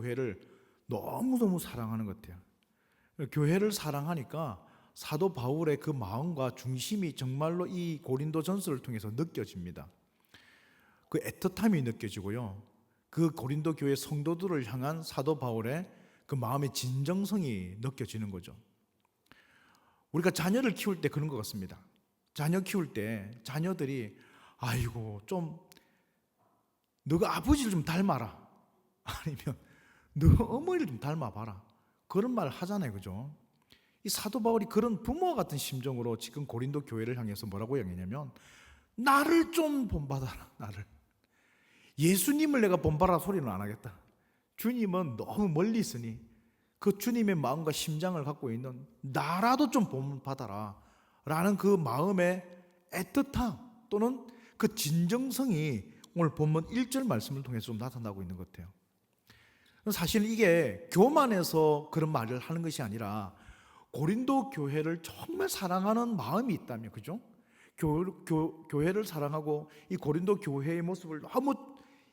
교회를 너무너무 사랑하는 것 같아요. 교회를 사랑하니까 사도 바울의 그 마음과 중심이 정말로 이 고린도 전서를 통해서 느껴집니다. 그 애틋함이 느껴지고요. 그 고린도 교회 성도들을 향한 사도 바울의 그 마음의 진정성이 느껴지는 거죠. 우리가 자녀를 키울 때 그런 것 같습니다. 자녀 키울 때 자녀들이 아이고 좀 너가 아버지를 좀 닮아라, 아니면 너 어머니를 좀 닮아봐라, 그런 말 하잖아요. 그죠? 이 사도 바울이 그런 부모와 같은 심정으로 지금 고린도 교회를 향해서 뭐라고 얘기하냐면 나를 좀 본받아라. 나를, 예수님을 내가 본받아라 소리는 안 하겠다. 주님은 너무 멀리 있으니 그 주님의 마음과 심장을 갖고 있는 나라도 좀 본받아라 라는 그 마음의 애틋함 또는 그 진정성이 오늘 본문 1절 말씀을 통해서 좀 나타나고 있는 것 같아요. 사실 이게 교만해서 그런 말을 하는 것이 아니라 고린도 교회를 정말 사랑하는 마음이 있다면, 그죠? 교회를 사랑하고 이 고린도 교회의 모습을 너무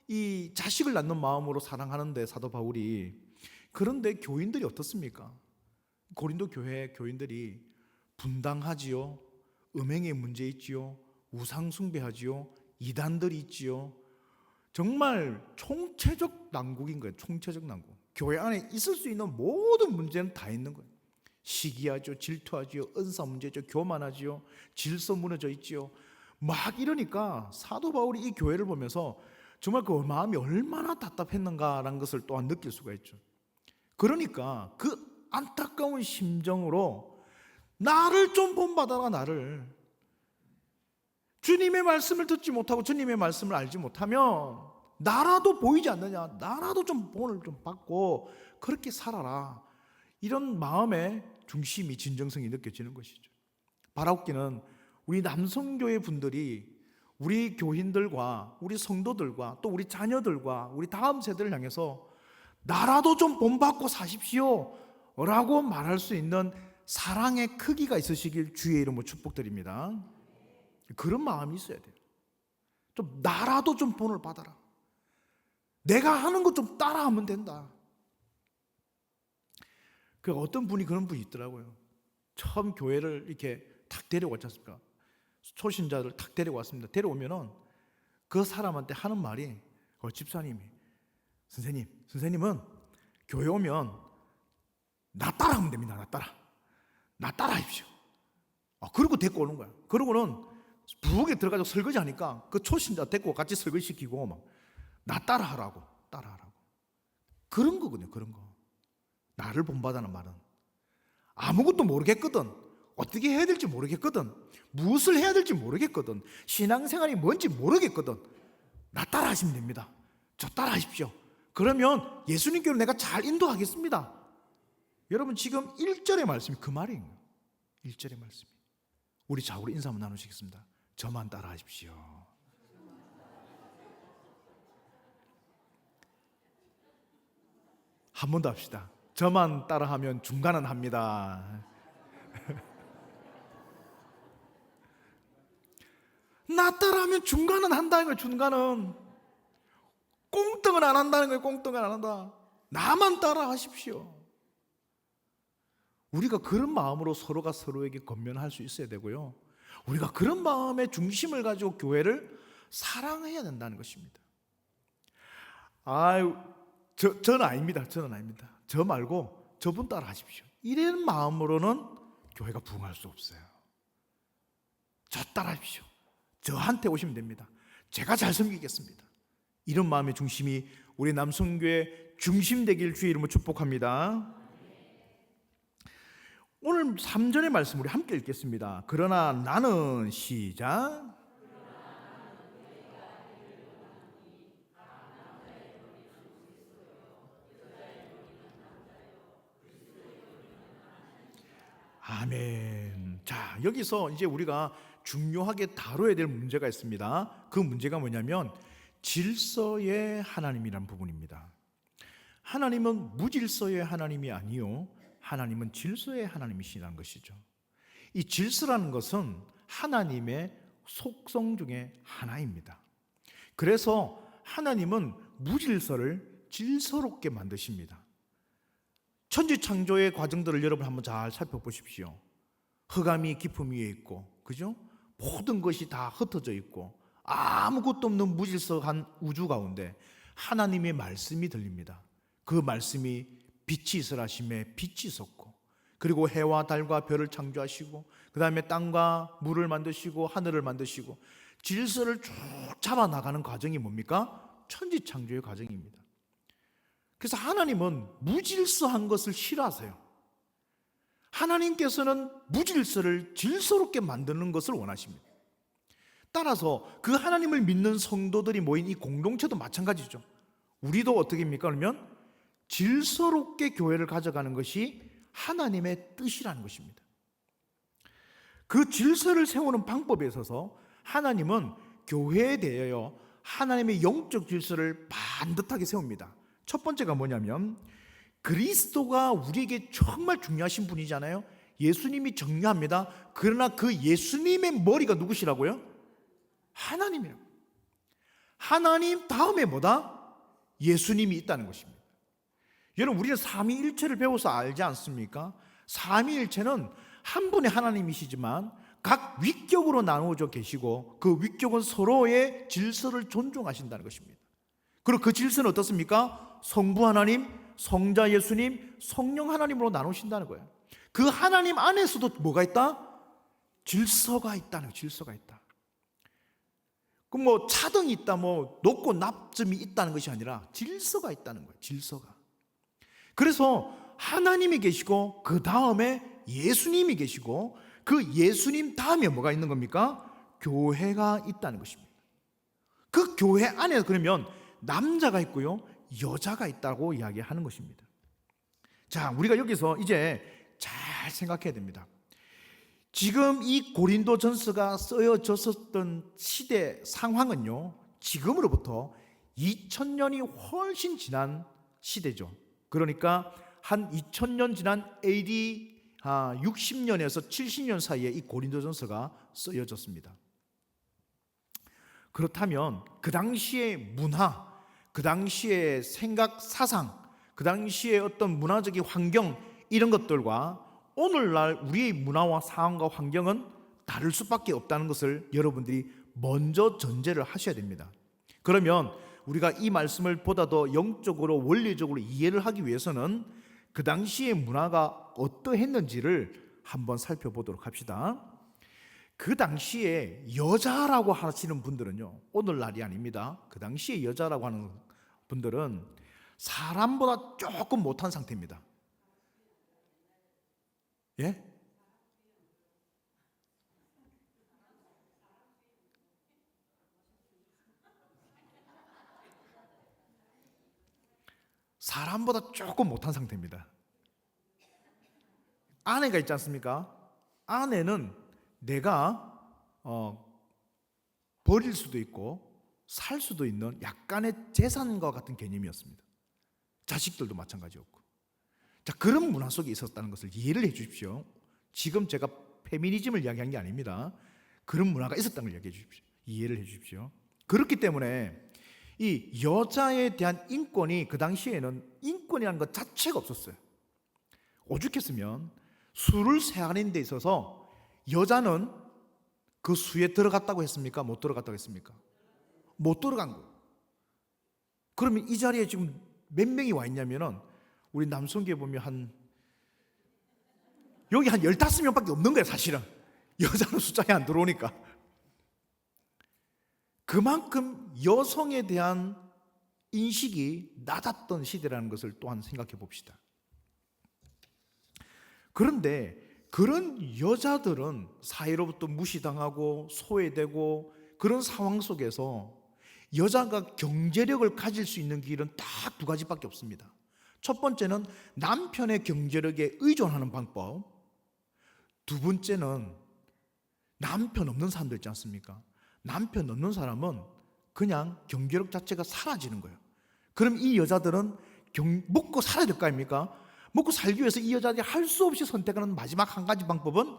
이 자식을 낳는 마음으로 사랑하는데 사도 바울이, 그런데 교인들이 어떻습니까? 고린도 교회 교인들이 분당하지요, 음행에 문제 있지요, 우상 숭배하지요, 이단들이 있지요. 정말 총체적 난국인 거예요. 총체적 난국. 교회 안에 있을 수 있는 모든 문제는 다 있는 거예요. 시기하죠, 질투하지요, 은사 문제죠, 교만하지요, 질서 무너져 있지요. 막 이러니까 사도 바울이 이 교회를 보면서 정말 그 마음이 얼마나 답답했는가라는 것을 또한 느낄 수가 있죠. 그러니까 그 안타까운 심정으로 나를 좀 본받아라. 나를, 주님의 말씀을 듣지 못하고 주님의 말씀을 알지 못하면 나라도 보이지 않느냐, 나라도 좀 본을 좀 받고 그렇게 살아라, 이런 마음의 중심이 진정성이 느껴지는 것이죠. 바라옵기는 우리 남성교회 분들이 우리 교인들과 우리 성도들과 또 우리 자녀들과 우리 다음 세대를 향해서 나라도 좀 본받고 사십시오 라고 말할 수 있는 사랑의 크기가 있으시길 주의 이름으로 축복드립니다. 그런 마음이 있어야 돼요. 좀 나라도 좀 본을 받아라. 내가 하는 것 좀 따라하면 된다. 그 어떤 분이 그런 분이 있더라고요. 처음 교회를 이렇게 탁 데려왔지 않습니까? 초신자를 탁 데려왔습니다. 데려오면은 그 사람한테 하는 말이, 집사님이, 선생님은 교회 오면 나 따라하면 됩니다. 나 따라하십시오. 그러고 데리고 오는 거야. 그러고는 부엌에 들어가서 설거지 하니까 그 초신자 데리고 같이 설거지 시키고 막 나 따라하라고. 그런 거거든요. 그런 거. 나를 본받아는 말은 아무것도 모르겠거든, 어떻게 해야 될지 모르겠거든, 무엇을 해야 될지 모르겠거든, 신앙생활이 뭔지 모르겠거든, 나 따라하시면 됩니다. 저 따라하십시오. 그러면 예수님께로 내가 잘 인도하겠습니다. 여러분, 지금 1절의 말씀이 그 말이에요. 1절의 말씀이. 우리 좌우로 인사 한번 나누시겠습니다. 저만 따라하십시오. 한 번 더 합시다. 저만 따라하면 중간은 합니다. 나 따라하면 중간은 한다는 거예요. 중간은 꽁떡은 안 한다는 거예요. 꽁떡은 안 한다. 나만 따라하십시오. 우리가 그런 마음으로 서로가 서로에게 권면할 수 있어야 되고요, 우리가 그런 마음의 중심을 가지고 교회를 사랑해야 된다는 것입니다. 저는 아닙니다. 저 말고 저분 따라 하십시오. 이런 마음으로는 교회가 부흥할 수 없어요. 저 따라 하십시오. 저한테 오시면 됩니다. 제가 잘 섬기겠습니다. 이런 마음의 중심이 우리 남성교회 중심 되길 주의 이름으로 축복합니다. 오늘 3절의 말씀 우리 함께 읽겠습니다. 그러나 나는, 시작, 아멘. 자, 여기서 이제 우리가 중요하게 다뤄야 될 문제가 있습니다. 그 문제가 뭐냐면 질서의 하나님이란 부분입니다. 하나님은 무질서의 하나님이 아니요, 하나님은 질서의 하나님이시라는 것이죠. 이 질서라는 것은 하나님의 속성 중에 하나입니다. 그래서 하나님은 무질서를 질서롭게 만드십니다. 천지창조의 과정들을 여러분 한번 잘 살펴보십시오. 흑암이 깊음 위에 있고, 그죠? 모든 것이 다 흩어져 있고 아무것도 없는 무질서한 우주 가운데 하나님의 말씀이 들립니다. 그 말씀이 빛이 있으라 하심에 빛이 있었고, 그리고 해와 달과 별을 창조하시고, 그 다음에 땅과 물을 만드시고 하늘을 만드시고, 질서를 쭉 잡아나가는 과정이 뭡니까? 천지창조의 과정입니다. 그래서 하나님은 무질서한 것을 싫어하세요. 하나님께서는 무질서를 질서롭게 만드는 것을 원하십니다. 따라서 그 하나님을 믿는 성도들이 모인 이 공동체도 마찬가지죠. 우리도 어떻게 합니까? 그러면 질서롭게 교회를 가져가는 것이 하나님의 뜻이라는 것입니다. 그 질서를 세우는 방법에 있어서 하나님은 교회에 대하여 하나님의 영적 질서를 반듯하게 세웁니다. 첫 번째가 뭐냐면, 그리스도가 우리에게 정말 중요하신 분이잖아요. 예수님이 중요합니다. 그러나 그 예수님의 머리가 누구시라고요? 하나님이에요. 하나님 다음에 뭐다? 예수님이 있다는 것입니다. 여러분, 우리는 삼위일체를 배워서 알지 않습니까? 삼위일체는 한 분의 하나님이시지만 각 위격으로 나누어져 계시고, 그 위격은 서로의 질서를 존중하신다는 것입니다. 그리고 그 질서는 어떻습니까? 성부 하나님, 성자 예수님, 성령 하나님으로 나누신다는 거예요. 그 하나님 안에서도 뭐가 있다? 질서가 있다는 거예요. 질서가 있다. 그럼 뭐 차등이 있다, 뭐 높고 낮음이 있다는 것이 아니라 질서가 있다는 거예요. 질서가. 그래서 하나님이 계시고 그 다음에 예수님이 계시고 그 예수님 다음에 뭐가 있는 겁니까? 교회가 있다는 것입니다. 그 교회 안에 그러면 남자가 있고요, 여자가 있다고 이야기하는 것입니다. 자, 우리가 여기서 이제 잘 생각해야 됩니다. 지금 이 고린도전서가 쓰여졌었던 시대 상황은요, 지금으로부터 2000년이 훨씬 지난 시대죠. 그러니까 한 2000년 지난 AD 60년에서 70년 사이에 이 고린도전서가 쓰여졌습니다. 그렇다면 그 당시의 문화, 그 당시의 생각, 사상, 그 당시의 어떤 문화적인 환경, 이런 것들과 오늘날 우리의 문화와 상황과 환경은 다를 수밖에 없다는 것을 여러분들이 먼저 전제를 하셔야 됩니다. 그러면 우리가 이 말씀을 보다 더 영적으로 원리적으로 이해를 하기 위해서는 그 당시의 문화가 어떠했는지를 한번 살펴보도록 합시다. 그 당시에 여자라고 하시는 분들은요, 오늘날이 아닙니다. 그 당시에 여자라고 하는 분들은 사람보다 조금 못한 상태입니다. 예? 사람보다 조금 못한 상태입니다. 아내가 있지 않습니까? 아내는 내가 버릴 수도 있고 살 수도 있는 약간의 재산과 같은 개념이었습니다. 자식들도 마찬가지였고. 자, 그런 문화 속에 있었다는 것을 이해를 해 주십시오. 지금 제가 페미니즘을 이야기한 게 아닙니다. 그런 문화가 있었다는 걸 이야기해 주십시오. 이해를 해 주십시오. 그렇기 때문에 이 여자에 대한 인권이 그 당시에는 인권이라는 것 자체가 없었어요. 오죽했으면 수를 세하는 데 있어서 여자는 그 수에 들어갔다고 했습니까? 못 들어갔다고 했습니까? 못 들어간 거예요. 그러면 이 자리에 지금 몇 명이 와 있냐면은 우리 남성계에 보면 여기 한 15명밖에 없는 거예요, 사실은. 여자는 숫자에 안 들어오니까. 그만큼 여성에 대한 인식이 낮았던 시대라는 것을 또한 생각해 봅시다. 그런데 그런 여자들은 사회로부터 무시당하고 소외되고 그런 상황 속에서 여자가 경제력을 가질 수 있는 길은 딱 두 가지밖에 없습니다. 첫 번째는 남편의 경제력에 의존하는 방법. 두 번째는 남편 없는 사람들 있지 않습니까? 남편 없는 사람은 그냥 경제력 자체가 사라지는 거예요. 그럼 이 여자들은 먹고 살아야 될 거 아닙니까? 먹고 살기 위해서 이 여자들이 할 수 없이 선택하는 마지막 한 가지 방법은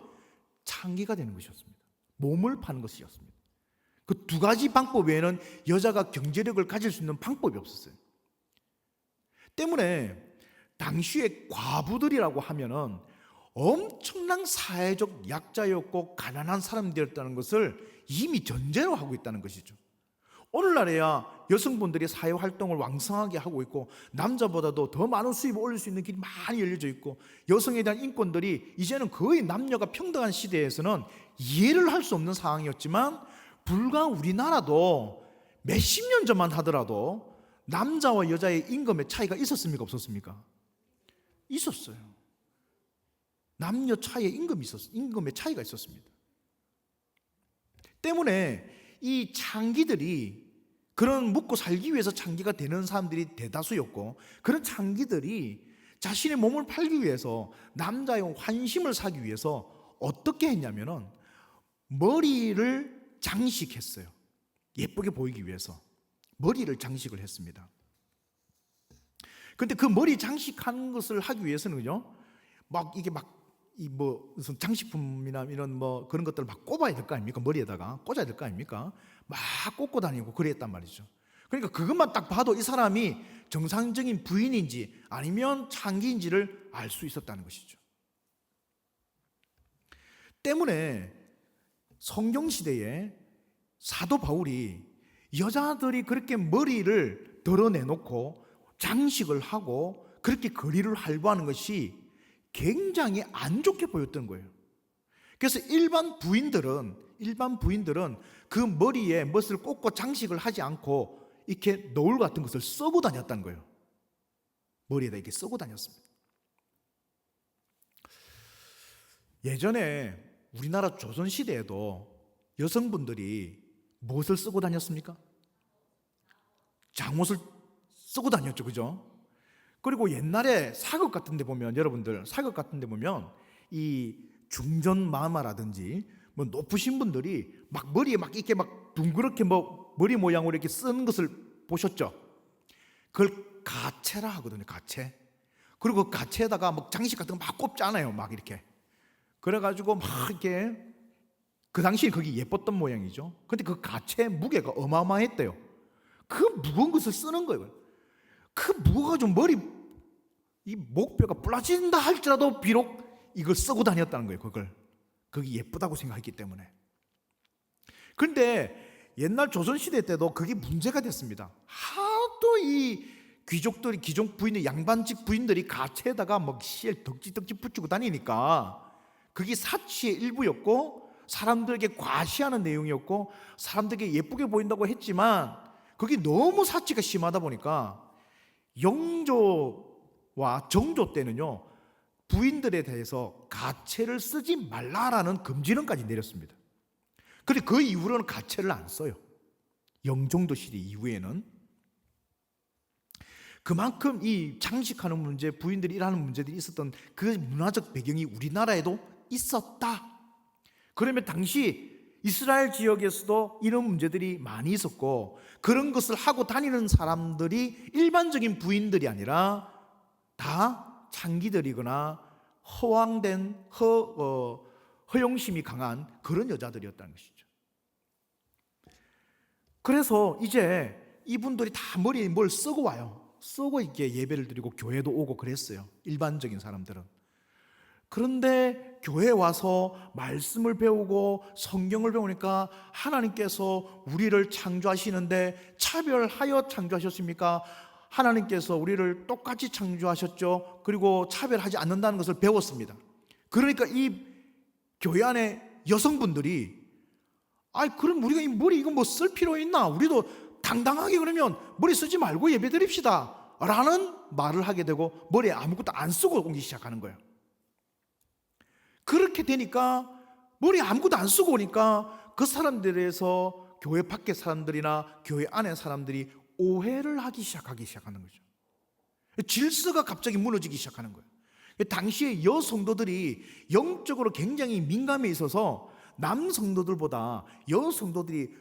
창기가 되는 것이었습니다. 몸을 파는 것이었습니다. 그 두 가지 방법 외에는 여자가 경제력을 가질 수 있는 방법이 없었어요. 때문에 당시의 과부들이라고 하면은 엄청난 사회적 약자였고 가난한 사람들이었다는 것을 이미 전제로 하고 있다는 것이죠. 오늘날에야 여성분들이 사회활동을 왕성하게 하고 있고 남자보다도 더 많은 수입을 올릴 수 있는 길이 많이 열려져 있고 여성에 대한 인권들이 이제는 거의 남녀가 평등한 시대에서는 이해를 할 수 없는 상황이었지만 불과 우리나라도 몇십 년 전만 하더라도 남자와 여자의 임금의 차이가 있었습니까? 없었습니까? 있었어요. 남녀 차이의 임금의 차이가 있었습니다. 때문에 이 창기들이 그런 묵고 살기 위해서 창기가 되는 사람들이 대다수였고 그런 창기들이 자신의 몸을 팔기 위해서 남자의 환심을 사기 위해서 어떻게 했냐면은 머리를 장식했어요. 예쁘게 보이기 위해서 머리를 장식을 했습니다. 근데 그 머리 장식하는 것을 하기 위해서는요, 막 이게 막 이 뭐 무슨 장식품이나 이런 뭐 그런 것들을 막 꼽아야 될 거 아닙니까? 머리에다가 꽂아야 될 거 아닙니까? 막 꽂고 다니고 그랬단 말이죠. 그러니까 그것만 딱 봐도 이 사람이 정상적인 부인인지 아니면 창기인지를 알 수 있었다는 것이죠. 때문에 성경 시대에 사도 바울이 여자들이 그렇게 머리를 드러내놓고 장식을 하고 그렇게 거리를 활보하는 것이 굉장히 안 좋게 보였던 거예요. 그래서 일반 부인들은 그 머리에 멋을 꽂고 장식을 하지 않고 이렇게 너울 같은 것을 쓰고 다녔다는 거예요. 머리에다 이렇게 쓰고 다녔습니다. 예전에 우리나라 조선시대에도 여성분들이 무엇을 쓰고 다녔습니까? 장옷을 쓰고 다녔죠. 그죠? 그리고 옛날에 사극 같은 데 보면 여러분들 사극 같은 데 보면 이 중전 마마라든지 뭐 높으신 분들이 막 머리에 막 이렇게 막 둥그렇게 뭐 머리 모양으로 이렇게 쓰는 것을 보셨죠? 그걸 가채라 하거든요. 가채. 그리고 그 가채에다가 막 장식 같은 거 막 꼽잖아요. 막 이렇게. 그래가지고 막 이렇게 그 당시에 거기 예뻤던 모양이죠. 근데 그 가채의 무게가 어마어마했대요. 그 무거운 것을 쓰는 거예요. 그 무거워가지고 머리 이 목뼈가 부러진다 할지라도 비록 이걸 쓰고 다녔다는 거예요. 그게 예쁘다고 생각했기 때문에. 그런데 옛날 조선시대 때도 그게 문제가 됐습니다. 하도 이 귀족들이 귀족 부인들 양반집 부인들이 가채에다가 막 씨를 덕지덕지 붙이고 다니니까 그게 사치의 일부였고 사람들에게 과시하는 내용이었고 사람들에게 예쁘게 보인다고 했지만 그게 너무 사치가 심하다 보니까 영조와 정조 때는요 부인들에 대해서 가채를 쓰지 말라라는 금지령까지 내렸습니다. 그런데 그 이후로는 가채를 안 써요. 영종도 시대 이후에는. 그만큼 이 장식하는 문제, 부인들이 일하는 문제들이 있었던 그 문화적 배경이 우리나라에도 있었다. 그러면 당시 이스라엘 지역에서도 이런 문제들이 많이 있었고 그런 것을 하고 다니는 사람들이 일반적인 부인들이 아니라 다 창기들이거나 허황된 허영심이 강한 그런 여자들이었다는 것이죠. 그래서 이제 이분들이 다 머리에 뭘 쓰고 와요. 쓰고 이렇게 예배를 드리고 교회도 오고 그랬어요. 일반적인 사람들은. 그런데 교회에 와서 말씀을 배우고 성경을 배우니까 하나님께서 우리를 창조하시는데 차별하여 창조하셨습니까? 하나님께서 우리를 똑같이 창조하셨죠. 그리고 차별하지 않는다는 것을 배웠습니다. 그러니까 이 교회 안에 여성분들이 그럼 우리가 이 머리 이거 뭐 쓸 필요 있나? 우리도 당당하게 그러면 머리 쓰지 말고 예배 드립시다 라는 말을 하게 되고 머리에 아무것도 안 쓰고 오기 시작하는 거예요. 그렇게 되니까 머리 아무것도 안 쓰고 오니까 그 사람들에서 교회 밖의 사람들이나 교회 안의 사람들이 오해를 하기 시작하는 거죠. 질서가 갑자기 무너지기 시작하는 거예요. 당시에 여성도들이 영적으로 굉장히 민감해 있어서 남성도들보다 여성도들이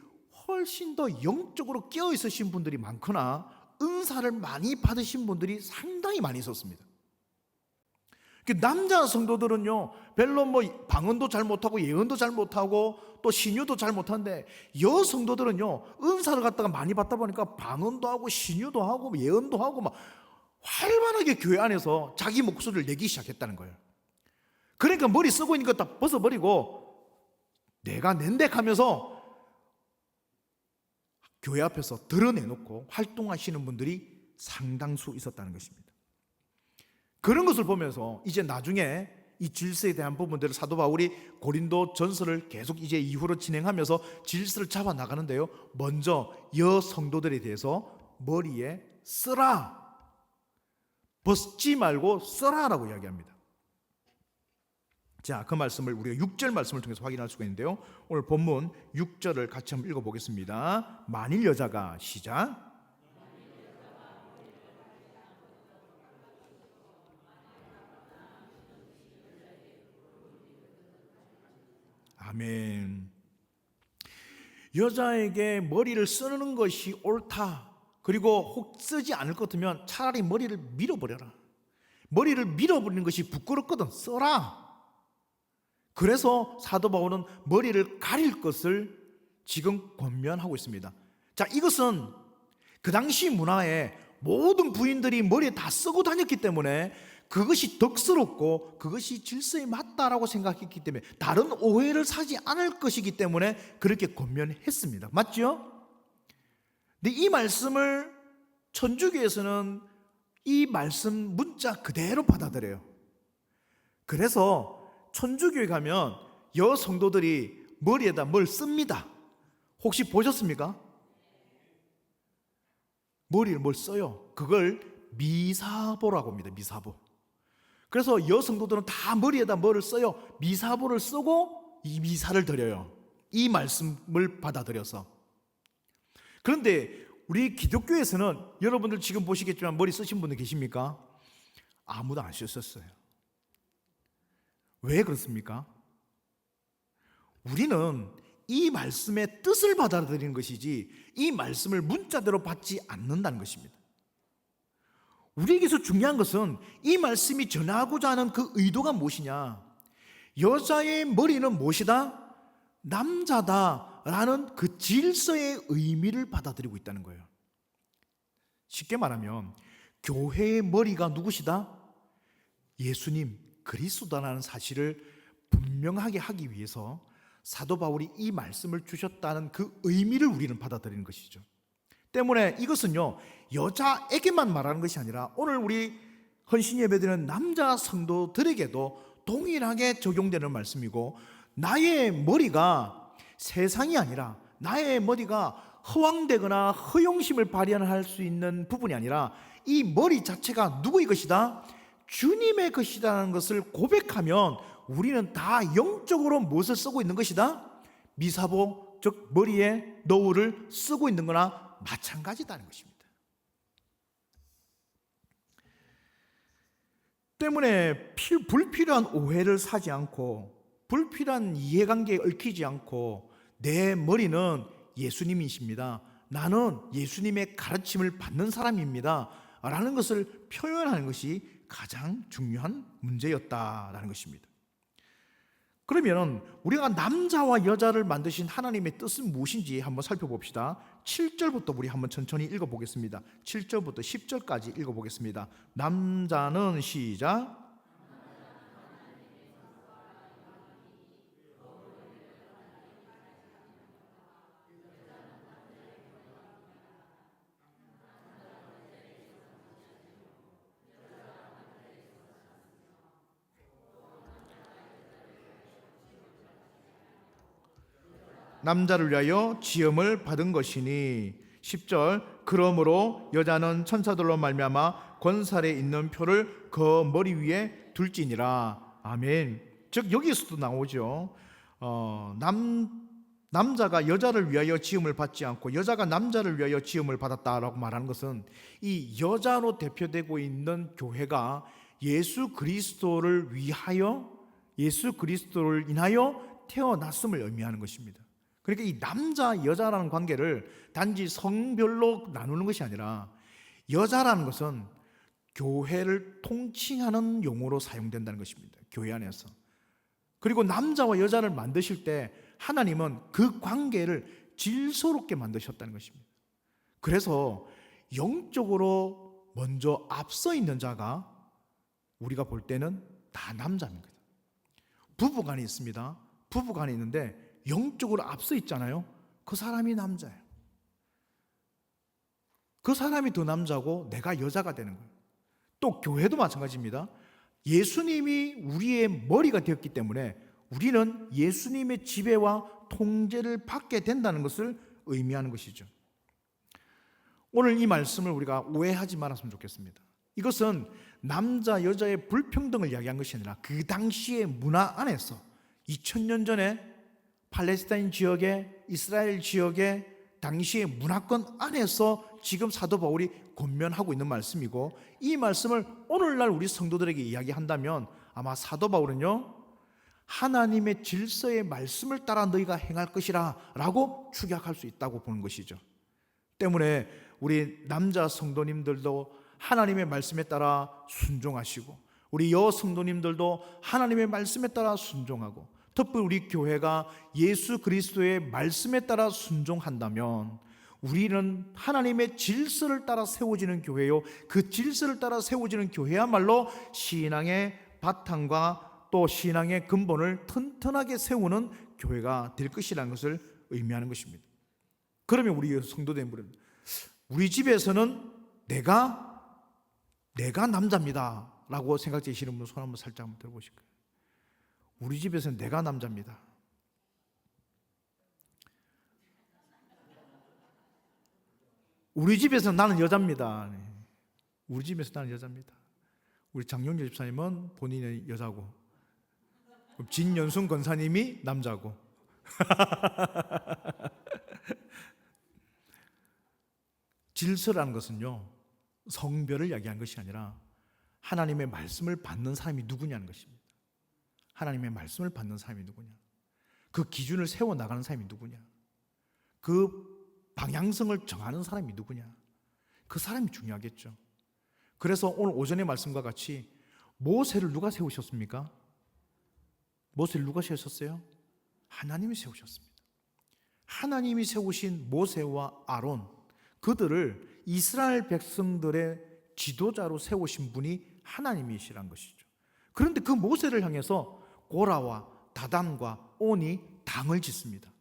훨씬 더 영적으로 깨어 있으신 분들이 많거나 은사를 많이 받으신 분들이 상당히 많이 있었습니다. 남자 성도들은요 별로 뭐 방언도 잘 못하고 예언도 잘 못하고 또 신유도 잘 못하는데 여성도들은요 은사를 갖다가 많이 받다 보니까 방언도 하고 신유도 하고 예언도 하고 막 활발하게 교회 안에서 자기 목소리를 내기 시작했다는 거예요. 그러니까 머리 쓰고 있는 거 다 벗어버리고 내가 낸데 하면서 교회 앞에서 드러내놓고 활동하시는 분들이 상당수 있었다는 것입니다. 그런 것을 보면서 이제 나중에 이 질서에 대한 부분들을 사도 바울이 고린도 전서를 계속 이제 이후로 진행하면서 질서를 잡아 나가는데요. 먼저 여성도들에 대해서 머리에 쓰라, 벗지 말고 쓰라라고 이야기합니다. 자, 그 말씀을 우리가 6절 말씀을 통해서 확인할 수가 있는데요. 오늘 본문 6절을 같이 한번 읽어보겠습니다. 만일 여자가 시작. 아멘. 여자에게 머리를 쓰는 것이 옳다. 그리고 혹 쓰지 않을 것 같으면 차라리 머리를 밀어버려라. 머리를 밀어버리는 것이 부끄럽거든. 써라. 그래서 사도 바울은 머리를 가릴 것을 지금 권면하고 있습니다. 자, 이것은 그 당시 문화에 모든 부인들이 머리에 다 쓰고 다녔기 때문에 그것이 덕스럽고 그것이 질서에 맞다라고 생각했기 때문에 다른 오해를 사지 않을 것이기 때문에 그렇게 권면했습니다. 맞죠? 근데 이 말씀을 천주교에서는 이 말씀 문자 그대로 받아들여요. 그래서 천주교에 가면 여성도들이 머리에다 뭘 씁니다. 혹시 보셨습니까? 머리를 뭘 써요. 그걸 미사보라고 합니다. 미사보. 그래서 여성도들은 다 머리에다 뭐를 써요. 미사보를 쓰고 이 미사를 드려요. 이 말씀을 받아들여서. 그런데 우리 기독교에서는 여러분들 지금 보시겠지만 머리 쓰신 분들 계십니까? 아무도 안 쓰셨어요. 왜 그렇습니까? 우리는 이 말씀의 뜻을 받아들이는 것이지 이 말씀을 문자대로 받지 않는다는 것입니다. 우리에게서 중요한 것은 이 말씀이 전하고자 하는 그 의도가 무엇이냐. 여자의 머리는 무엇이다? 남자다라는 그 질서의 의미를 받아들이고 있다는 거예요. 쉽게 말하면 교회의 머리가 누구시다? 예수님 그리스도다라는 사실을 분명하게 하기 위해서 사도 바울이 이 말씀을 주셨다는 그 의미를 우리는 받아들이는 것이죠. 때문에 이것은요 여자에게만 말하는 것이 아니라 오늘 우리 헌신 예배드리는 남자 성도들에게도 동일하게 적용되는 말씀이고, 나의 머리가 세상이 아니라 나의 머리가 허황되거나 허용심을 발현할 수 있는 부분이 아니라 이 머리 자체가 누구의 것이다? 주님의 것이라는 것을 고백하면 우리는 다 영적으로 무엇을 쓰고 있는 것이다? 미사보, 즉 머리에 너울을 쓰고 있는 거나 마찬가지다는 것입니다. 때문에 불필요한 오해를 사지 않고 불필요한 이해관계에 얽히지 않고 내 머리는 예수님이십니다, 나는 예수님의 가르침을 받는 사람입니다 라는 것을 표현하는 것이 가장 중요한 문제였다라는 것입니다. 그러면 우리가 남자와 여자를 만드신 하나님의 뜻은 무엇인지 한번 살펴봅시다. 7절부터 우리 한번 천천히 읽어보겠습니다. 7절부터 10절까지 읽어보겠습니다. 남자는 시작. 남자를 위하여 지음을 받은 것이니. 10절 그러므로 여자는 천사들로 말미암아 권살에 있는 표를 그 머리 위에 둘지니라. 아멘. 즉 여기서도 나오죠. 남자가 여자를 위하여 지음을 받지 않고 여자가 남자를 위하여 지음을 받았다라고 말하는 것은 이 여자로 대표되고 있는 교회가 예수 그리스도를 위하여, 예수 그리스도를 인하여 태어났음을 의미하는 것입니다. 그러니까 이 남자 여자라는 관계를 단지 성별로 나누는 것이 아니라 여자라는 것은 교회를 통칭하는 용어로 사용된다는 것입니다. 교회 안에서. 그리고 남자와 여자를 만드실 때 하나님은 그 관계를 질서롭게 만드셨다는 것입니다. 그래서 영적으로 먼저 앞서 있는 자가 우리가 볼 때는 다 남자입니다. 부부간이 있습니다. 부부간이 있는데 영적으로 앞서 있잖아요. 그 사람이 남자예요. 그 사람이 더 남자고 내가 여자가 되는 거예요. 또 교회도 마찬가지입니다. 예수님이 우리의 머리가 되었기 때문에 우리는 예수님의 지배와 통제를 받게 된다는 것을 의미하는 것이죠. 오늘 이 말씀을 우리가 오해하지 말았으면 좋겠습니다. 이것은 남자 여자의 불평등을 이야기한 것이 아니라 그 당시의 문화 안에서 2000년 전에 팔레스타인 지역에, 이스라엘 지역에 당시의 문화권 안에서 지금 사도 바울이 권면하고 있는 말씀이고, 이 말씀을 오늘날 우리 성도들에게 이야기한다면 아마 사도 바울은요, 하나님의 질서의 말씀을 따라 너희가 행할 것이라 라고 축약할 수 있다고 보는 것이죠. 때문에 우리 남자 성도님들도 하나님의 말씀에 따라 순종하시고, 우리 여 성도님들도 하나님의 말씀에 따라 순종하고, 특히 우리 교회가 예수 그리스도의 말씀에 따라 순종한다면 우리는 하나님의 질서를 따라 세워지는 교회요, 그 질서를 따라 세워지는 교회야말로 신앙의 바탕과 또 신앙의 근본을 튼튼하게 세우는 교회가 될 것이라는 것을 의미하는 것입니다. 그러면 우리 성도님들은 우리 집에서는 내가 남자입니다 라고 생각되시는 분 손 한번 살짝 한번 들어보실까요? 우리 집에서는 내가 남자입니다. 우리 집에서는 나는 여자입니다. 우리 집에서 나는 여자입니다. 우리 장용재 집사님은 본인의 여자고, 진연순 권사님이 남자고. 질서라는 것은요, 성별을 이야기한 것이 아니라 하나님의 말씀을 받는 사람이 누구냐는 것입니다. 하나님의 말씀을 받는 사람이 누구냐, 그 기준을 세워나가는 사람이 누구냐, 그 방향성을 정하는 사람이 누구냐, 그 사람이 중요하겠죠. 그래서 오늘 오전의 말씀과 같이 모세를 누가 세우셨습니까? 모세를 누가 세우셨어요? 하나님이 세우셨습니다. 하나님이 세우신 모세와 아론, 그들을 이스라엘 백성들의 지도자로 세우신 분이 하나님이시란 것이죠. 그런데 그 모세를 향해서 고라와 다단과 온이 당을 짓습니다.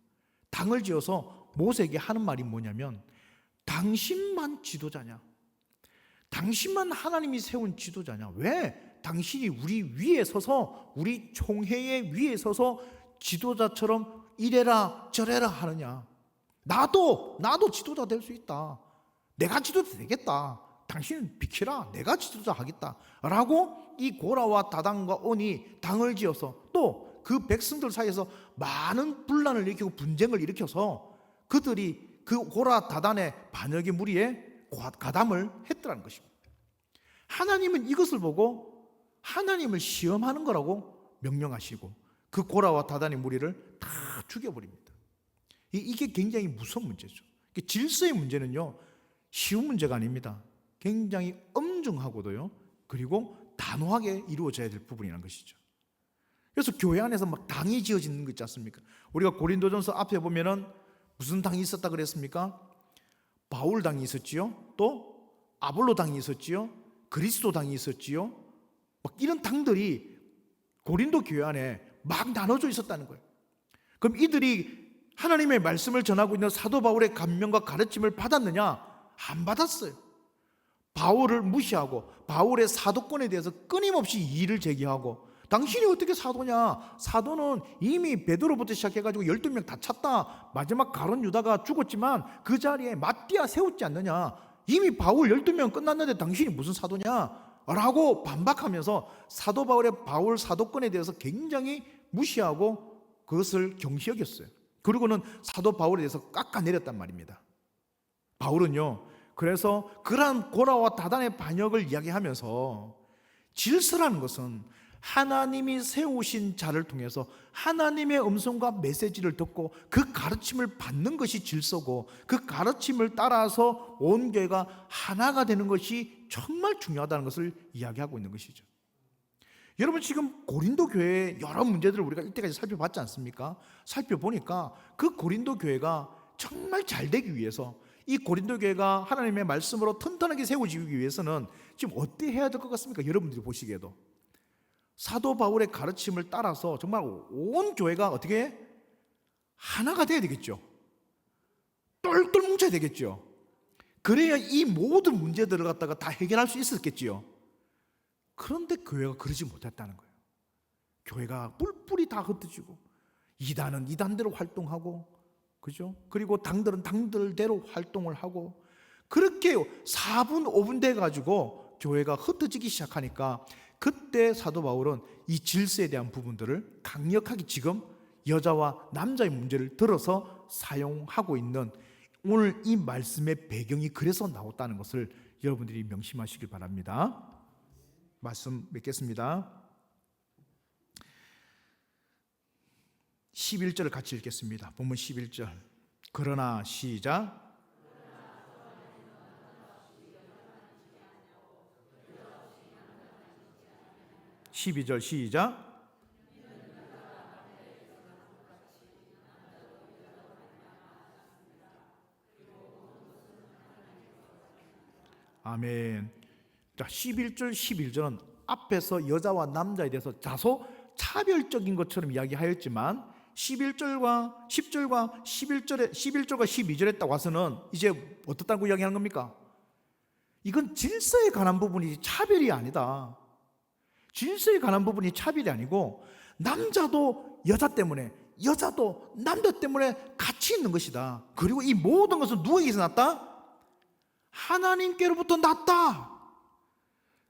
당을 지어서 모세에게 하는 말이 뭐냐면, 당신만 지도자냐? 당신만 하나님이 세운 지도자냐? 왜 당신이 우리 위에 서서, 우리 총회의 위에 서서 지도자처럼 이래라 저래라 하느냐? 나도 지도자 될 수 있다. 내가 지도자 되겠다. 당신은 비키라. 내가 지도자 하겠다 라고 이 고라와 다단과 온이 당을 지어서 또 그 백성들 사이에서 많은 분란을 일으키고 분쟁을 일으켜서 그들이 그 고라 다단의 반역의 무리에 가담을 했더라는 것입니다. 하나님은 이것을 보고 하나님을 시험하는 거라고 명령하시고 그 고라와 다단의 무리를 다 죽여버립니다. 이게 굉장히 무서운 문제죠. 질서의 문제는요, 쉬운 문제가 아닙니다. 굉장히 엄중하고도요, 그리고 단호하게 이루어져야 될 부분이라는 것이죠. 그래서 교회 안에서 막 당이 지어지는 거 있지 않습니까? 우리가 고린도전서 앞에 보면은 무슨 당이 있었다 그랬습니까? 바울 당이 있었지요, 또 아볼로 당이 있었지요, 그리스도 당이 있었지요. 막 이런 당들이 고린도 교회 안에 막 나눠져 있었다는 거예요. 그럼 이들이 하나님의 말씀을 전하고 있는 사도 바울의 감명과 가르침을 받았느냐? 안 받았어요. 바울을 무시하고 바울의 사도권에 대해서 끊임없이 이의를 제기하고, 당신이 어떻게 사도냐? 사도는 이미 베드로부터 시작해가지고 12명 다 찼다. 마지막 가룟 유다가 죽었지만 그 자리에 마띠아 세웠지 않느냐? 이미 바울 12명 끝났는데 당신이 무슨 사도냐? 라고 반박하면서 사도 바울의 바울 사도권에 대해서 굉장히 무시하고 그것을 경시 여겼어요. 그리고는 사도 바울에 대해서 깎아내렸단 말입니다. 바울은요, 그래서 그러한 고라와 다단의 반역을 이야기하면서 질서라는 것은 하나님이 세우신 자를 통해서 하나님의 음성과 메시지를 듣고 그 가르침을 받는 것이 질서고, 그 가르침을 따라서 온 교회가 하나가 되는 것이 정말 중요하다는 것을 이야기하고 있는 것이죠. 여러분, 지금 고린도 교회의 여러 문제들을 우리가 이때까지 살펴봤지 않습니까? 살펴보니까 그 고린도 교회가 정말 잘 되기 위해서, 이 고린도 교회가 하나님의 말씀으로 튼튼하게 세워지기 위해서는 지금 어떻게 해야 될 것 같습니까? 여러분들이 보시기에도 사도 바울의 가르침을 따라서 정말 온 교회가 어떻게 하나가 돼야 되겠죠. 똘똘 뭉쳐야 되겠죠. 그래야 이 모든 문제들을 갖다가 다 해결할 수 있었겠지요. 그런데 교회가 그러지 못했다는 거예요. 교회가 뿔뿔이 다 흩어지고 이단은 이단대로 활동하고, 그죠? 그리고 당들은 당들대로 활동을 하고, 그렇게 4분 5분 돼 가지고 교회가 흩어지기 시작하니까 그때 사도 바울은 이 질서에 대한 부분들을 강력하게 지금 여자와 남자의 문제를 들어서 사용하고 있는, 오늘 이 말씀의 배경이 그래서 나왔다는 것을 여러분들이 명심하시길 바랍니다. 말씀 맺겠습니다. 11절을 같이 읽겠습니다. 본문 11절. 그러나 시작. 12절 시작. 아멘. 자, 11절 11절은 앞에서 여자와 남자에 대해서 다소 차별적인 것처럼 이야기하였지만 11절과 10절과 11절과 12절에 딱 와서는 이제 어떻다고 이야기하는 겁니까? 이건 질서에 관한 부분이 차별이 아니다. 질서에 관한 부분이 차별이 아니고 남자도 여자 때문에, 여자도 남자 때문에 같이 있는 것이다. 그리고 이 모든 것은 누구에게서 났다? 하나님께로부터 났다.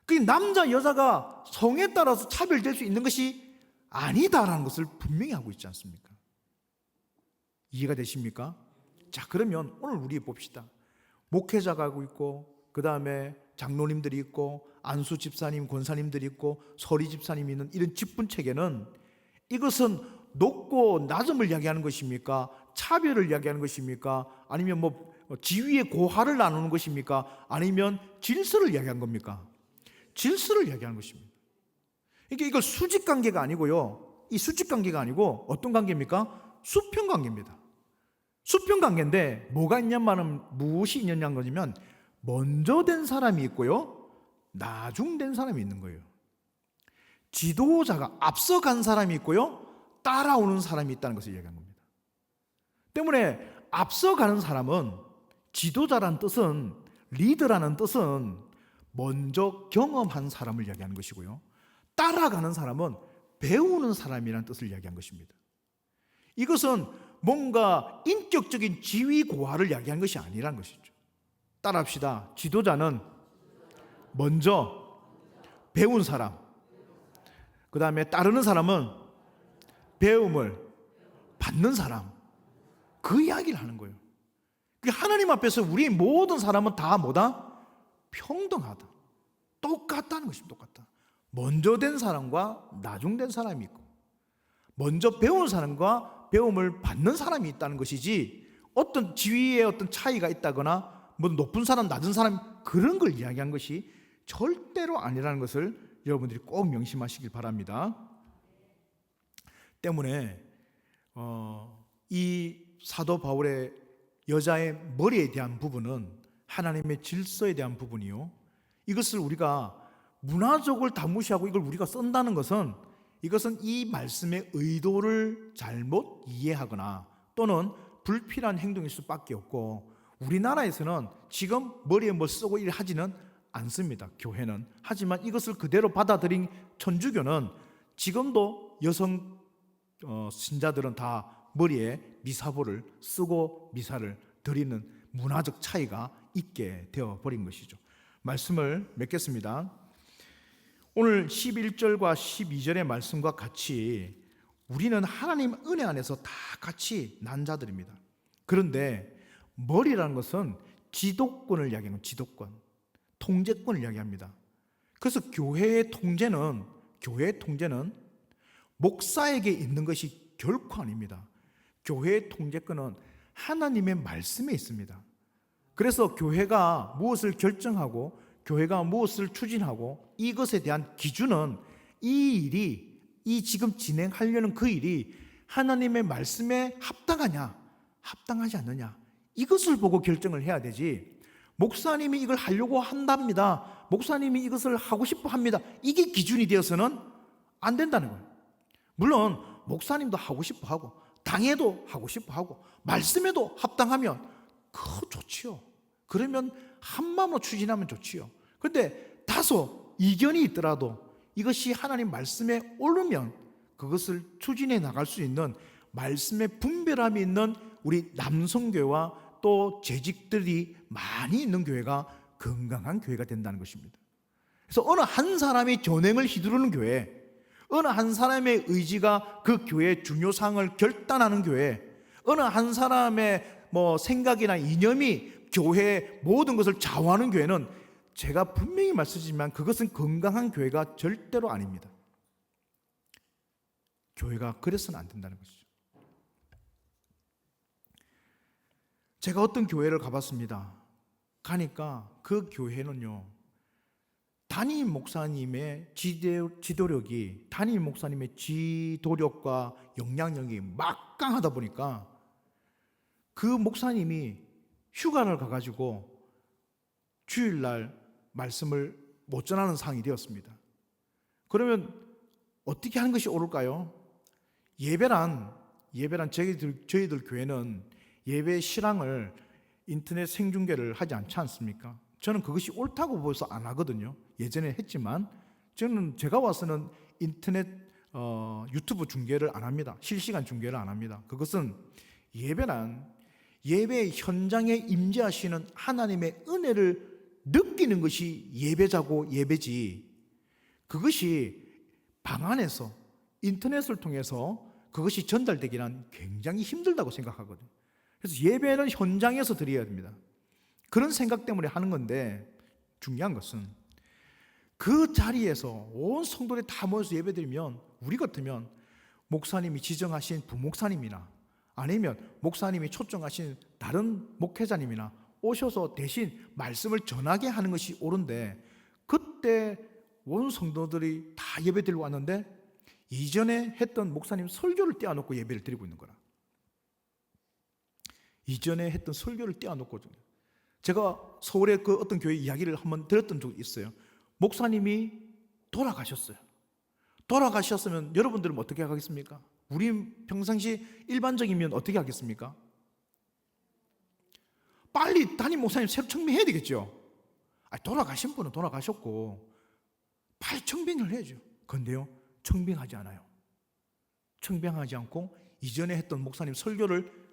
그 남자 여자가 성에 따라서 차별될 수 있는 것이 아니다라는 것을 분명히 하고 있지 않습니까? 이해가 되십니까? 자, 그러면 오늘 우리 봅시다. 목회자가 하고 있고, 그 다음에 장로님들이 있고, 안수 집사님, 권사님들이 있고, 서리 집사님이 있는 이런 직분 체계는 이것은 높고 낮음을 이야기하는 것입니까? 차별을 이야기하는 것입니까? 아니면 뭐 지위의 고하를 나누는 것입니까? 아니면 질서를 이야기하는 겁니까? 질서를 이야기하는 것입니다. 그러니까 이걸 수직 관계가 아니고요. 이 수직 관계가 아니고 어떤 관계입니까? 수평 관계입니다. 수평 관계인데 뭐가 있냐면 무엇이 있냐는 거냐면 먼저 된 사람이 있고요, 나중된 사람이 있는 거예요. 지도자가 앞서간 사람이 있고요, 따라오는 사람이 있다는 것을 이야기하는 겁니다. 때문에 앞서가는 사람은, 지도자라는 뜻은, 리더라는 뜻은 먼저 경험한 사람을 이야기하는 것이고요, 따라가는 사람은 배우는 사람이라는 뜻을 이야기한 것입니다. 이것은 뭔가 인격적인 지위 고하를 이야기하는 것이 아니라는 것이죠. 따라합시다. 지도자는 먼저 배운 사람, 그 다음에 따르는 사람은 배움을 받는 사람, 그 이야기를 하는 거예요. 하나님 앞에서 우리 모든 사람은 다 뭐다? 평등하다. 똑같다는 것입니다. 똑같다. 먼저 된 사람과 나중된 사람이 있고, 먼저 배운 사람과 배움을 받는 사람이 있다는 것이지, 어떤 지위에 어떤 차이가 있다거나 뭐 높은 사람 낮은 사람 그런 걸 이야기한 것이 절대로 아니라는 것을 여러분들이 꼭 명심하시길 바랍니다. 때문에 이 사도 바울의 여자의 머리에 대한 부분은 하나님의 질서에 대한 부분이요, 이것을 우리가 문화적으로 다 무시하고 이걸 우리가 쓴다는 것은, 이것은 이 말씀의 의도를 잘못 이해하거나 또는 불필요한 행동일 수밖에 없고, 우리나라에서는 지금 머리에 뭐 쓰고 일 하지는 않습니다. 교회는. 하지만 이것을 그대로 받아들인 천주교는 지금도 여성 신자들은 다 머리에 미사보를 쓰고 미사를 드리는 문화적 차이가 있게 되어버린 것이죠. 말씀을 맺겠습니다. 오늘 11절과 12절의 말씀과 같이 우리는 하나님 은혜 안에서 다 같이 난 자들입니다. 그런데 머리라는 것은 지도권을 이야기하는, 지도권, 통제권을 이야기합니다. 그래서 교회의 통제는 목사에게 있는 것이 결코 아닙니다. 교회의 통제권은 하나님의 말씀에 있습니다. 그래서 교회가 무엇을 결정하고 교회가 무엇을 추진하고 이것에 대한 기준은 이 일이, 이 지금 진행하려는 그 일이 하나님의 말씀에 합당하냐 합당하지 않느냐, 이것을 보고 결정을 해야 되지, 목사님이 이걸 하려고 한답니다, 목사님이 이것을 하고 싶어 합니다, 이게 기준이 되어서는 안 된다는 거예요. 물론 목사님도 하고 싶어 하고 당회도 하고 싶어 하고 말씀에도 합당하면 그거 좋지요. 그러면 한 마음으로 추진하면 좋지요. 그런데 다소 이견이 있더라도 이것이 하나님 말씀에 오르면 그것을 추진해 나갈 수 있는 말씀의 분별함이 있는 우리 남성교회와 또 재직들이 많이 있는 교회가 건강한 교회가 된다는 것입니다. 그래서 어느 한 사람이 전횡을 휘두르는 교회, 어느 한 사람의 의지가 그 교회의 중요성을 결단하는 교회, 어느 한 사람의 생각이나 이념이 교회의 모든 것을 좌우하는 교회는 제가 분명히 말씀드리지만 그것은 건강한 교회가 절대로 아닙니다. 교회가 그래서는 안 된다는 것이죠. 제가 어떤 교회를 가봤습니다. 가니까 그 교회는요, 담임 목사님의 지도력이, 담임 목사님의 지도력과 영향력이 막강하다 보니까 그 목사님이 휴가를 가가지고 주일날 말씀을 못 전하는 상황이 되었습니다. 그러면 어떻게 하는 것이 옳을까요? 예배란 저희들 교회는 예배 실황을 인터넷 생중계를 하지 않지 않습니까? 저는 그것이 옳다고 보여서 안 하거든요. 예전에 했지만 제가 와서는 인터넷 유튜브 중계를 안 합니다. 실시간 중계를 안 합니다. 그것은 예배란 예배 현장에 임재하시는 하나님의 은혜를 느끼는 것이 예배자고 예배지, 그것이 방 안에서 인터넷을 통해서 그것이 전달되기란 굉장히 힘들다고 생각하거든요. 그래서 예배는 현장에서 드려야 됩니다. 그런 생각 때문에 하는 건데, 중요한 것은 그 자리에서 온 성도들이 다 모여서 예배드리면 우리 같으면 목사님이 지정하신 부목사님이나 아니면 목사님이 초청하신 다른 목회자님이나 오셔서 대신 말씀을 전하게 하는 것이 옳은데, 그때 온 성도들이 다 예배드리고 왔는데 이전에 했던 목사님 설교를 떼어놓고 예배를 드리고 있는 거라. 이전에 했던 설교를 떼어놓고, 제가 서울에 그 어떤 교회 이야기를 한번 들었던 적이 있어요. 목사님이 돌아가셨어요. 돌아가셨으면 여러분들은 어떻게 하겠습니까? 우리 평상시 일반적이면 어떻게 하겠습니까? 빨리 담임 목사님 새로 청빙해야 되겠죠. 돌아가신 분은 돌아가셨고 빨리 청빙을 해야죠. 그런데요, 청빙하지 않아요. 청빙하지 않고 이전에 했던 목사님 설교를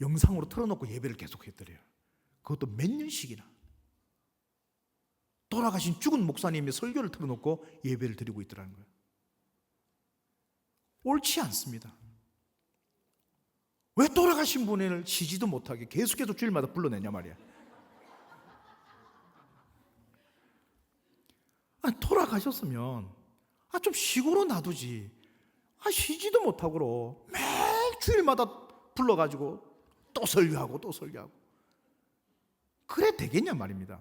영상으로 틀어놓고 예배를 계속했더래요. 그것도 몇 년씩이나. 돌아가신 죽은 목사님의 설교를 틀어놓고 예배를 드리고 있더라는 거예요. 옳지 않습니다. 왜 돌아가신 분을 쉬지도 못하게 계속해서 주일마다 불러내냐 말이야. 돌아가셨으면 좀 쉬고로 놔두지. 쉬지도 못하고 매 주일마다 불러가지고 또 설교하고 또 설교하고 그래 되겠냐 말입니다.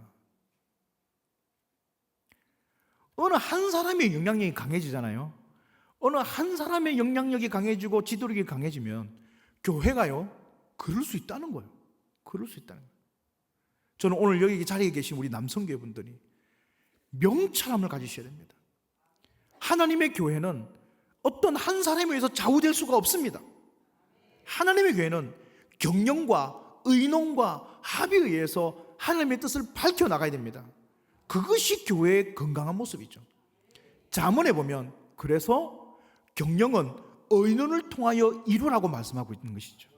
어느 한 사람의 영향력이 강해지잖아요. 어느 한 사람의 영향력이 강해지고 지도력이 강해지면 교회가요, 그럴 수 있다는 거예요. 그럴 수 있다는 거예요. 저는 오늘 여기 자리에 계신 우리 남성교회 분들이 명철함을 가지셔야 됩니다. 하나님의 교회는 어떤 한 사람에 의해서 좌우될 수가 없습니다. 하나님의 교회는 경영과 의논과 합의에 의해서 하나님의 뜻을 밝혀나가야 됩니다. 그것이 교회의 건강한 모습이죠. 잠언에 보면 그래서 경영은 의논을 통하여 이루라고 말씀하고 있는 것이죠.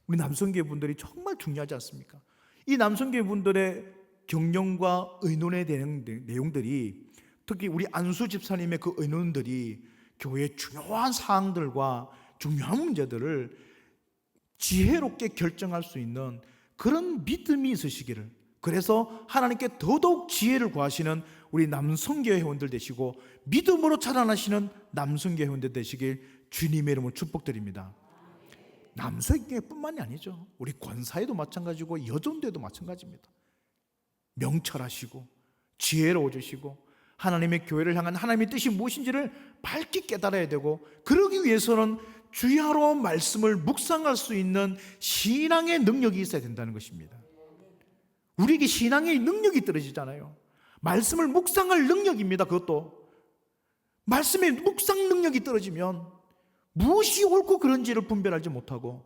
우리 남성교회 분들이 정말 중요하지 않습니까? 이 남성교회 분들의 경영과 의논에 대한 내용들이, 특히 우리 안수 집사님의 그 의논들이 교회의 중요한 사항들과 중요한 문제들을 지혜롭게 결정할 수 있는 그런 믿음이 있으시기를, 그래서 하나님께 더더욱 지혜를 구하시는 우리 남성교회 회원들 되시고 믿음으로 자라나시는 남성교회 회원들 되시길 주님의 이름으로 축복드립니다. 남성교회뿐만이 아니죠. 우리 권사회도 마찬가지고 여전도에도 마찬가지입니다. 명철하시고 지혜로워지시고 하나님의 교회를 향한 하나님의 뜻이 무엇인지를 밝게 깨달아야 되고, 그러기 위해서는 주야로 말씀을 묵상할 수 있는 신앙의 능력이 있어야 된다는 것입니다. 우리에게 신앙의 능력이 떨어지잖아요. 말씀을 묵상할 능력입니다. 그것도 말씀의 묵상 능력이 떨어지면 무엇이 옳고 그른지를 분별하지 못하고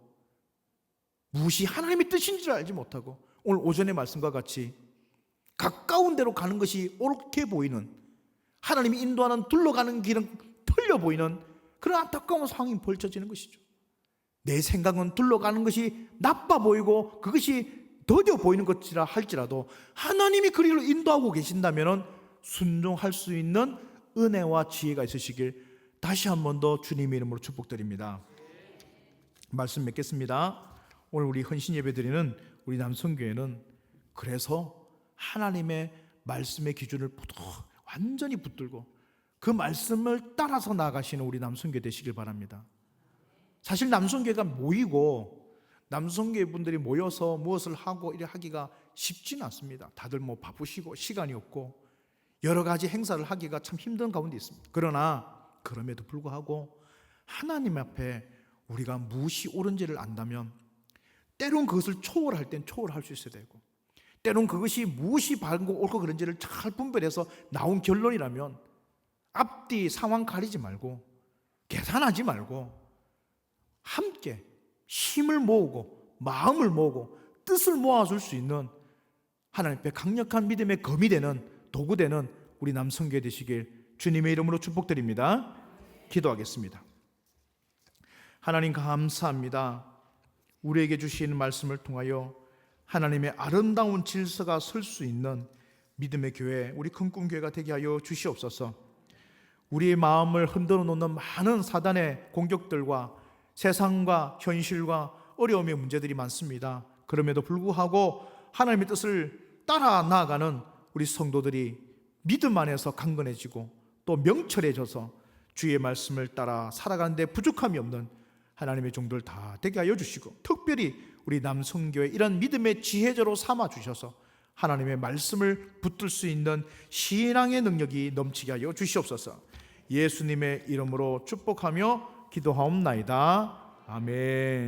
무엇이 하나님의 뜻인지를 알지 못하고 오늘 오전의 말씀과 같이 가까운 데로 가는 것이 옳게 보이는, 하나님이 인도하는 둘러가는 길은 틀려 보이는 그런 안타까운 상황이 벌쳐지는 것이죠. 내 생각은 둘러가는 것이 나빠 보이고 그것이 더뎌 보이는 것이라 할지라도 하나님이 그 길로 인도하고 계신다면 순종할 수 있는 은혜와 지혜가 있으시길 다시 한 번 더 주님의 이름으로 축복드립니다. 말씀 맺겠습니다. 오늘 우리 헌신 예배 드리는 우리 남성교회는 그래서 하나님의 말씀의 기준을 완전히 붙들고 그 말씀을 따라서 나아가시는 우리 남성교회 되시길 바랍니다. 사실 남성교회가 모이고 남성교회 분들이 모여서 무엇을 하고 이래 하기가 쉽지는 않습니다. 다들 뭐 바쁘시고 시간이 없고 여러 가지 행사를 하기가 참 힘든 가운데 있습니다. 그러나 그럼에도 불구하고 하나님 앞에 우리가 무엇이 옳은지를 안다면 때론 그것을 초월할 땐 초월할 수 있어야 되고 때론 그것이 무엇이 바르고 옳고 그런지를 잘 분별해서 나온 결론이라면 앞뒤 상황 가리지 말고 계산하지 말고 함께 힘을 모으고 마음을 모으고 뜻을 모아줄 수 있는 하나님 앞에 강력한 믿음의 검이 되는 도구 되는 우리 남성교회 되시길 주님의 이름으로 축복드립니다. 기도하겠습니다. 하나님 감사합니다. 우리에게 주신 말씀을 통하여 하나님의 아름다운 질서가 설 수 있는 믿음의 교회, 우리 큰꿈교회가 되게 하여 주시옵소서. 우리의 마음을 흔들어 놓는 많은 사단의 공격들과 세상과 현실과 어려움의 문제들이 많습니다. 그럼에도 불구하고 하나님의 뜻을 따라 나아가는 우리 성도들이 믿음 안에서 강건해지고 또 명철해져서 주의 말씀을 따라 살아가는데 부족함이 없는 하나님의 종들 다 되게 하여 주시고 특별히 우리 남성교회 이런 믿음의 지혜자로 삼아 주셔서 하나님의 말씀을 붙들 수 있는 신앙의 능력이 넘치게 하여 주시옵소서. 예수님의 이름으로 축복하며 기도하옵나이다. 아멘.